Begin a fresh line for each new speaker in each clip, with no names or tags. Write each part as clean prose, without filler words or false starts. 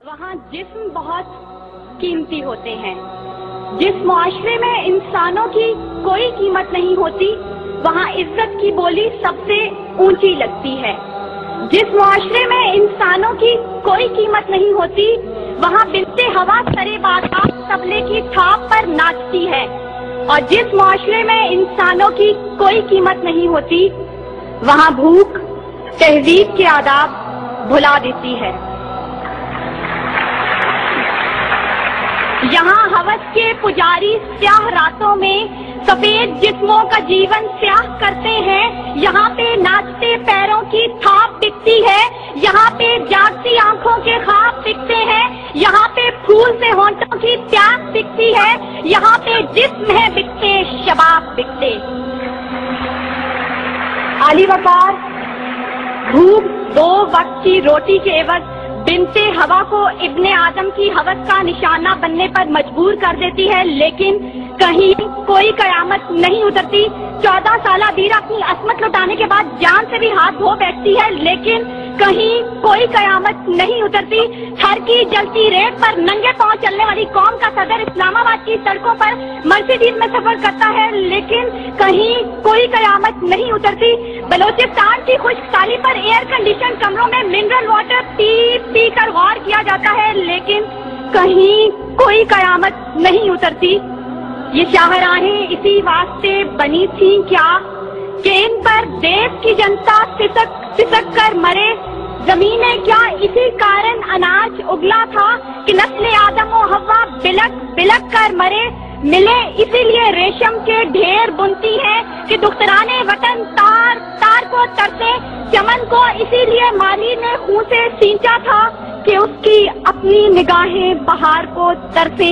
वहाँ जिस्म बहुत कीमती होते हैं। जिस मुआशरे में इंसानों की कोई कीमत नहीं होती, वहाँ इज्जत की बोली सबसे ऊंची लगती है। जिस मुआशरे में इंसानों की कोई कीमत नहीं होती, वहाँ बिनते हवा सरे बाजार तबले की थाप पर नाचती है। और जिस मुआशरे में इंसानों की कोई कीमत नहीं होती, वहाँ भूख तहजीब के आदाब भुला देती है। यहाँ हवस के पुजारी स्याह रातों में सफेद जिस्मों का जीवन स्याह करते हैं। यहाँ पे नाचते पैरों की थाप बिकती है, यहाँ पे जागती आंखों के ख्वाब बिकते हैं, यहाँ पे फूल से होंठों की प्यास बिकती है, यहाँ पे जिस्म है बिकते शबाब बिकते। आली वकार भूख 2 वक्त की रोटी के एवज बिनते हवा को इब्ने आदम की हवस का निशाना बनने पर मजबूर कर देती है, लेकिन कहीं कोई कयामत नहीं उतरती। 14 साल बीरा अपनी असमत लौटाने के बाद जान से भी हाथ धो बैठती है, लेकिन कहीं कोई कयामत नहीं उतरती। थर की जलती रेत पर नंगे पांव चलने वाली कौम का सदर इस्लामाबाद की सड़कों पर मर्सिडीज में सफर करता है, लेकिन कहीं कोई कयामत नहीं उतरती। बलोचिस्तान की खुश्क साली पर एयर कंडीशन कमरों में मिनरल वाटर पी कर गौर किया जाता है, लेकिन कहीं कोई कयामत नहीं उतरती। ये शाहराहें इसी वास्ते बनी थी क्या कि इन पर देश की जनता सिसक कर मरे। जमीनें क्या इसी कारण अनाज उगला था कि नस्ल आदम और हवा बिलक कर मरे। मिले इसीलिए रेशम के ढेर बुनती हैं कि दुख्तराने वतन तार को तरसे। चमन को इसीलिए माली ने खून से सींचा था कि उसकी अपनी निगाहें बहार को तरसे।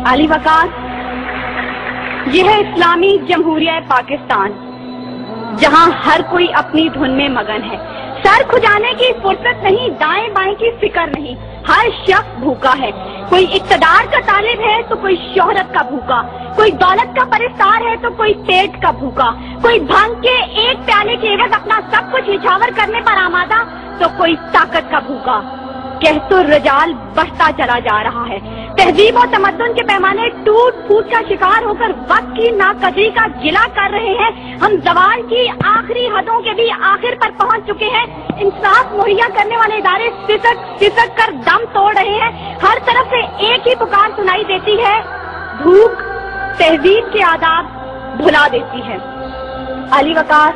आली वकार, यह है इस्लामी जमहूरिया पाकिस्तान, जहां हर कोई अपनी धुन में मगन है। सर खुजाने की फुर्सत नहीं, दाएं बाएं की फिक्र नहीं। हर शख्स भूखा है। कोई इक्तदार का तालिब है तो कोई शोहरत का भूखा, कोई दौलत का परिस्तार है तो कोई पेट का भूखा, कोई भांग के एक प्याले के एवज अपना सब कुछ निछावर करने पर आमादा तो कोई ताकत का भूखा। कहतो रजाल बढ़ता चला जा रहा है। तहजीब और तमद्दुन के पैमाने टूट फूट का शिकार होकर वक्त की नाकदरी का गिला कर रहे हैं। हम जवाल की आखिरी हदों के भी आखिर पर पहुंच चुके हैं। इंसाफ मुहैया करने वाले इदारे सिसक कर दम तोड़ रहे हैं। हर तरफ से एक ही पुकार सुनाई देती है, भूख तहजीब के आदाब भुला देती है। अली वकार,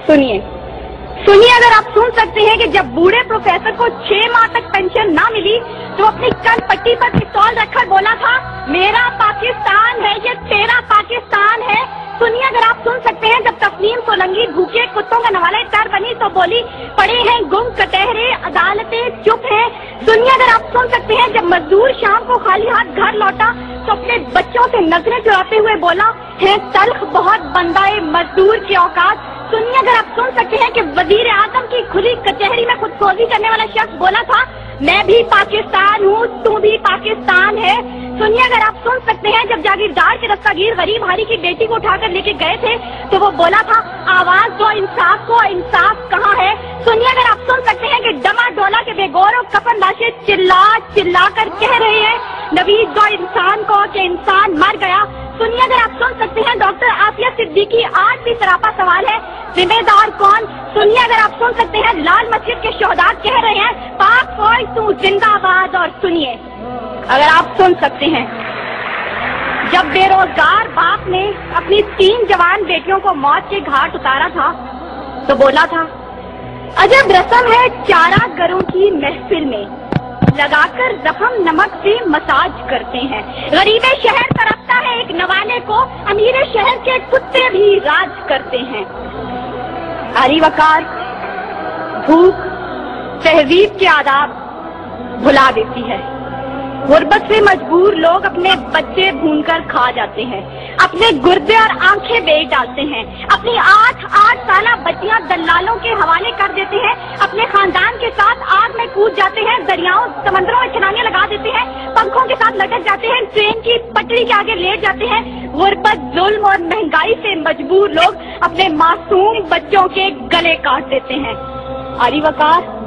सुनिए, अगर आप सुन सकते हैं कि जब बूढ़े प्रोफेसर को 6 माह तक पेंशन ना मिली तो अपनी कल पट्टी पर पिस्तौल रखकर बोला था, मेरा पाकिस्तान है ये तेरा पाकिस्तान है। सुनिए, अगर आप सुन सकते हैं जब तस्लीम सोलंकी भूखे कुत्तों का नवाले तर बनी तो बोली, पड़े हैं गुम कटहरे अदालतें चुप हैं। सुनिए, अगर आप सुन सकते हैं जब मजदूर शाम को खाली हाथ घर लौटा तो अपने बच्चों से नजरें चुराते हुए बोला, है तल्ख बहुत बंदाए मजदूर की औकात। सुनिए, अगर आप सुन सकते हैं कि वजीर आजम की खुली कचहरी में खुदसोजी करने वाला शख्स बोला था, मैं भी पाकिस्तान हूँ, तू भी पाकिस्तान है। सुनिए, अगर आप सुन सकते हैं जब जागीरदार के दस्तगीर गरीब हारी की बेटी को उठाकर लेके गए थे तो वो बोला था, आवाज दो इंसाफ को, इंसाफ कहाँ है। सुनिए, अगर आप सुन सकते हैं कि डमा डोला के बेगौर और कफन लाशें चिल्ला कर कह रहे हैं, नवीद दो इंसान को कि इंसान मर गया। सुनिए, अगर आप सुन सकते हैं डॉक्टर आसिया सिद्दीकी आज भी सरापा सवाल है, जिम्मेदार कौन। सुनिए, अगर आप सुन सकते हैं लाल मस्जिद के शोहदा कह रहे हैं, पाक फौज तू जिंदाबाद। और सुनिए, अगर आप सुन सकते हैं जब बेरोजगार बाप ने अपनी 3 जवान बेटियों को मौत के घाट उतारा था तो बोला था, अजब रस्म है चारा गरों की महफिल में, लगाकर जख्म नमक से मसाज करते हैं। गरीबे शहर तरफता है एक नवाले को, अमीरे शहर के कुत्ते भी राज करते हैं। आली वकार, भूख तहजीब के आदाब भुला देती है। गुर्बत से मजबूर लोग अपने बच्चे भूनकर खा जाते हैं, अपने गुर्दे और आंखें बेच डालते हैं, अपनी 8 साला बच्चियां दलालों के हवाले कर देते हैं, अपने खानदान के साथ आग में कूद जाते हैं, दरियाओं समंदरों में छलांगे लगा देते हैं, पंखों के साथ लटक जाते हैं, ट्रेन की पटरी के आगे लेट जाते हैं। गुर्बत, जुल्म और महंगाई से मजबूर लोग अपने मासूम बच्चों के गले काट देते हैं। आली वकार,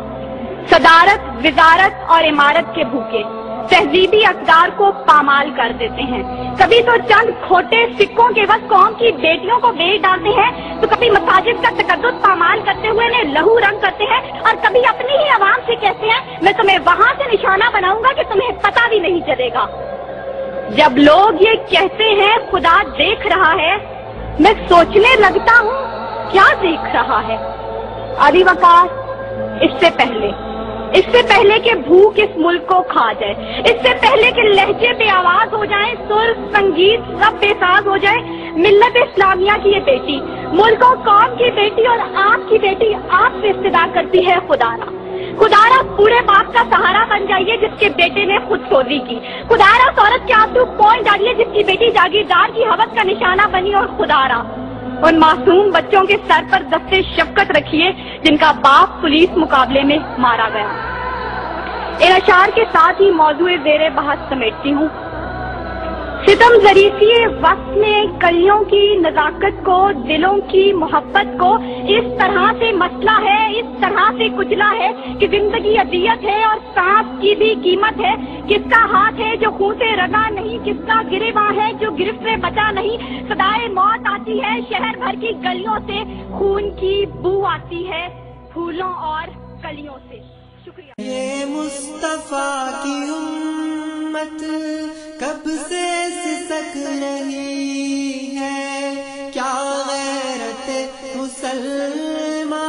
صدارت، وزارت اور عمارت کے بھوکے تہذیبی اقدار کو پامال کر دیتے ہیں. کبھی تو چند کھوٹے سکوں کے بس قوم کی بیٹیوں کو بیچ ڈالتے ہیں، تو کبھی مساجد کا تقدس پامال کرتے ہوئے انہیں لہو رنگ کرتے ہیں، اور کبھی اپنی ہی عوام سے کہتے ہیں میں تمہیں وہاں سے نشانہ بناؤں گا کہ تمہیں پتہ بھی نہیں چلے گا. جب لوگ یہ کہتے ہیں خدا دیکھ رہا ہے، میں سوچنے لگتا ہوں کیا دیکھ رہا ہے. علی وقار، اس سے پہلے کہ بھوک اس ملک کو کھا جائے، اس سے پہلے کہ لہجے بے آواز ہو جائیں، سر سنگیت سب بے ساز ہو جائے، ملت اسلامیہ کی یہ بیٹی، ملک و قوم کی بیٹی اور آپ کی بیٹی آپ سے استدعا کرتی ہے خدارا بوڑھے باپ کا سہارا بن جائیے جس کے بیٹے نے خود سوزی کی. خدارا اس عورت کے آنسو پوئنٹ ڈالیے جس کی بیٹی جاگیردار کی حوث کا نشانہ بنی. اور خدارا ان معصوم بچوں کے سر پر دستے شفقت رکھیے جن کا باپ پولیس مقابلے میں مارا گیا. ان اشعار کے ساتھ ہی موضوع زیر بحث سمیٹتی ہوں. ستم ظریفی وقت میں کلیوں کی نزاکت کو، دلوں کی محبت کو اس طرح سے مسئلہ ہے، اس طرح سے کچلا ہے کہ زندگی اذیت ہے اور سانس کی بھی قیمت ہے. کس کا ہاتھ ہے جو خون سے رگا نہیں، کس کا گریباں ہے جو گرفت سے بچا نہیں. صدائے موت آتی ہے شہر بھر کی گلیوں سے، خون کی بو آتی ہے پھولوں اور کلیوں سے. شکریہ.
یہ مصطفیٰ کی امت کب سے سسک رہی ہے، کیا غیرت مسلمان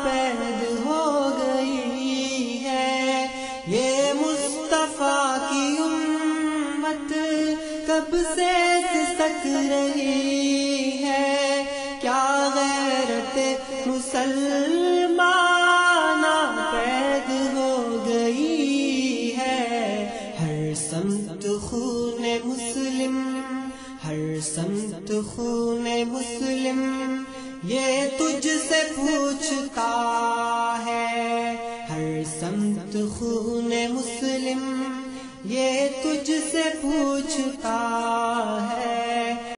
پید ہو گئی ہے. یہ مصطفیٰ کی امت کب سے سسک رہی ہے، کیا غیرت مسلمان پید ہو گئی ہے. ہر سمت خون مسلم، ہر سمت خون مسلم یہ تجھ سے پوچھتا ہے. ہر سمت خون مسلم یہ تجھ سے پوچھتا ہے.